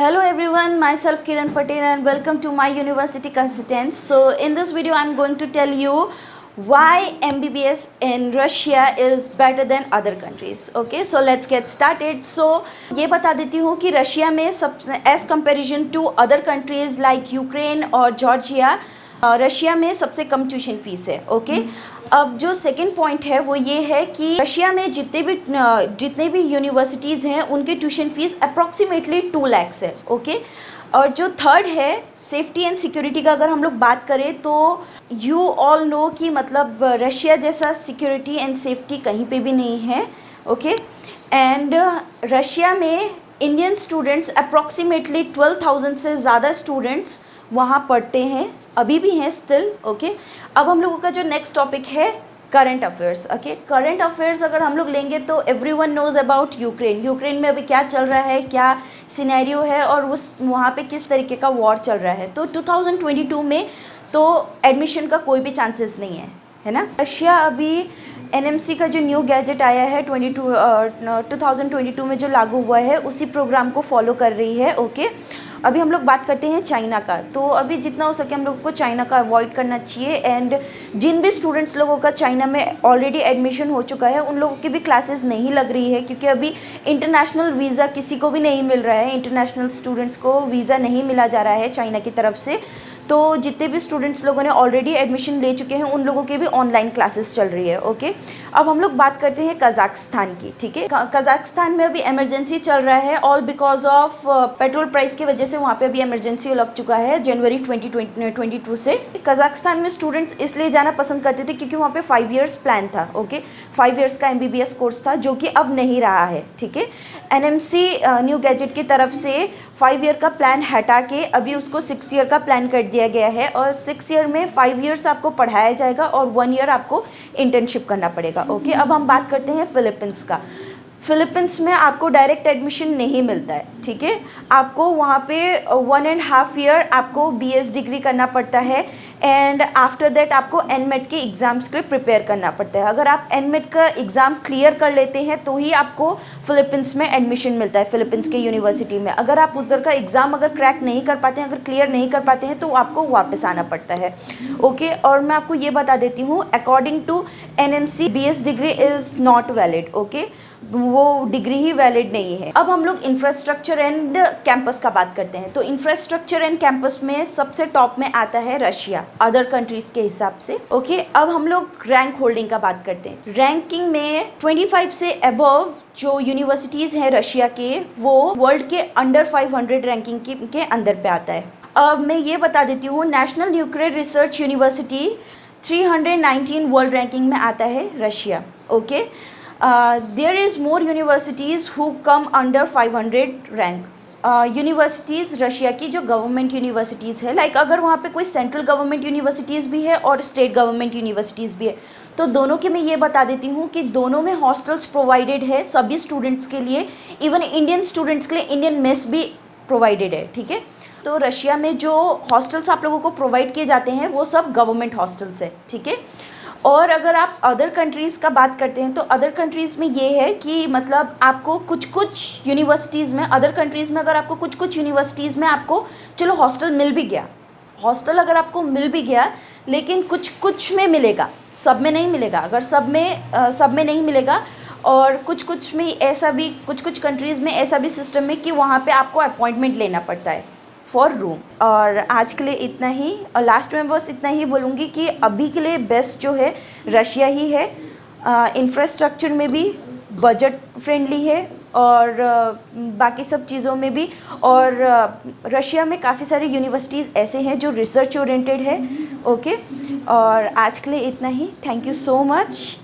Hello everyone, myself Kiran Patel and welcome to my university consultant. So in this video I'm going to tell you why MBBS in Russia is better than other countries. Okay, so let's get started. So ये बता देती हूँ कि Russia में सब as comparison to other countries like Ukraine और Georgia, Russia में सबसे कम ट्यूशन फीस है. ओके, अब जो सेकंड पॉइंट है वो ये है कि रशिया में जितने भी यूनिवर्सिटीज़ हैं उनकी ट्यूशन फीस अप्रॉक्सीमेटली 2 लाख है. ओके, और जो थर्ड है सेफ्टी एंड सिक्योरिटी का, अगर हम लोग बात करें तो यू ऑल नो कि मतलब रशिया जैसा सिक्योरिटी एंड सेफ्टी कहीं पे भी नहीं है. ओके, एंड रशिया में इंडियन स्टूडेंट्स अप्रॉक्सीमेटली 12,000 से ज़्यादा स्टूडेंट्स वहाँ पढ़ते हैं, अभी भी हैं स्टिल. ओके, अब हम लोगों का जो नेक्स्ट टॉपिक है current affairs. Okay, current affairs अगर हम लोग लेंगे तो एवरीवन नोज़ अबाउट यूक्रेन में अभी क्या चल रहा है, क्या सिनेरियो है और उस वहाँ पे किस तरीके का वॉर चल रहा है. तो 2022 में तो एडमिशन का कोई भी चांसेस नहीं है ना. रशिया अभी एनएमसी का जो न्यू गैजेट आया है 2022 में जो लागू हुआ है उसी प्रोग्राम को फॉलो कर रही है. ओके, अभी हम लोग बात करते हैं चाइना का. तो अभी जितना हो सके हम लोगों को चाइना का अवॉइड करना चाहिए. एंड जिन भी स्टूडेंट्स लोगों का चाइना में ऑलरेडी एडमिशन हो चुका है उन लोगों की भी क्लासेस नहीं लग रही है, क्योंकि अभी इंटरनेशनल वीज़ा किसी को भी नहीं मिल रहा है. इंटरनेशनल स्टूडेंट्स को वीज़ा नहीं मिला जा रहा है चाइना की तरफ से. तो जितने भी स्टूडेंट्स लोगों ने ऑलरेडी एडमिशन ले चुके हैं उन लोगों की भी ऑनलाइन क्लासेस चल रही है. ओके, अब हम लोग बात करते हैं कजाकिस्तान की. ठीक है, कजाकिस्तान में अभी इमरजेंसी चल रहा है all because of petrol price की वजह से वहाँ पे अभी इमरजेंसी लग चुका है जनवरी 2022 से. कजाकिस्तान में स्टूडेंट्स इसलिए जाना पसंद करते थे क्योंकि वहाँ पे 5 ईयर्स प्लान था. ओके, 5 ईयर्स का MBBS कोर्स था जो कि अब नहीं रहा है. ठीक है, NMC न्यू गैजेट की तरफ से 5 ईयर का प्लान हटा के अभी उसको 6 ईयर का प्लान कर दिया गया है. और 6 ईयर में 5 ईयर्स आपको पढ़ाया जाएगा और 1 ईयर आपको इंटर्नशिप करना पड़ेगा. ओके, अब हम बात करते हैं फिलीपींस का. फिलीपींस में आपको डायरेक्ट एडमिशन नहीं मिलता है. ठीक है, आपको वहाँ पे 1.5 ईयर आपको BS डिग्री करना पड़ता है. एंड आफ्टर दैट आपको NMET के एग्ज़ाम्स के लिए प्रिपेयर करना पड़ता है. अगर आप NMET का एग्ज़ाम क्लियर कर लेते हैं तो ही आपको फिलीपींस में एडमिशन मिलता है, फिलीपींस के यूनिवर्सिटी में. अगर आप उधर का एग्ज़ाम अगर क्रैक नहीं कर पाते हैं, अगर क्लियर नहीं कर पाते हैं तो आपको वापस आना पड़ता है. ओके, और मैं आपको ये बता देती हूँ according to NMC BS degree is not valid. Okay, वो डिग्री ही वैलिड नहीं है. अब हम लोग इंफ्रास्ट्रक्चर एंड कैंपस का बात करते हैं. तो इंफ्रास्ट्रक्चर एंड कैंपस में सबसे टॉप में आता है रशिया अदर कंट्रीज के हिसाब से. ओके, अब हम लोग रैंक होल्डिंग का बात करते हैं. रैंकिंग में 25 से अबव जो यूनिवर्सिटीज़ हैं रशिया के वो वर्ल्ड के अंडर 500 रैंकिंग के अंदर पे आता है. अब मैं ये बता देती हूँ national nuclear research university 319 world ranking में आता है Russia. Okay, there is more universities who come under 500 rank. Universities Russia की जो गवर्नमेंट यूनिवर्सिटीज़ है, लाइक अगर वहाँ पे कोई सेंट्रल गवर्नमेंट यूनिवर्सिटीज़ भी है और स्टेट गवर्नमेंट यूनिवर्सिटीज़ भी है, तो दोनों के मैं ये बता देती हूँ कि दोनों में हॉस्टल्स प्रोवाइडेड है सभी स्टूडेंट्स के लिए. इवन इंडियन स्टूडेंट्स के लिए इंडियन मेस भी प्रोवाइडेड है. ठीक है, तो रशिया में जो हॉस्टल्स आप लोगों को प्रोवाइड किए जाते हैं वो सब गवर्नमेंट हॉस्टल्स है. ठीक है, और अगर आप अदर कंट्रीज़ का बात करते हैं तो अदर कंट्रीज़ में ये है कि मतलब आपको कुछ यूनिवर्सिटीज़ में, अदर कंट्रीज़ में अगर आपको कुछ यूनिवर्सिटीज़ में आपको चलो हॉस्टल मिल भी गया, हॉस्टल अगर आपको मिल भी गया लेकिन कुछ में मिलेगा, सब में नहीं मिलेगा. अगर सब में नहीं मिलेगा और कुछ में ऐसा भी, कुछ कंट्रीज़ में ऐसा भी सिस्टम है कि वहाँ पे आपको अपॉइंटमेंट लेना पड़ता है फॉर रूम. और आज के लिए इतना ही, और लास्ट में बस इतना ही बोलूँगी कि अभी के लिए बेस्ट जो है रशिया ही है. इंफ्रास्ट्रक्चर में भी बजट फ्रेंडली है और बाकी सब चीज़ों में भी. और रशिया में काफ़ी सारी यूनिवर्सिटीज़ ऐसे हैं जो रिसर्च ओरिएंटेड है. ओके, और आज के लिए इतना ही. Thank you so much.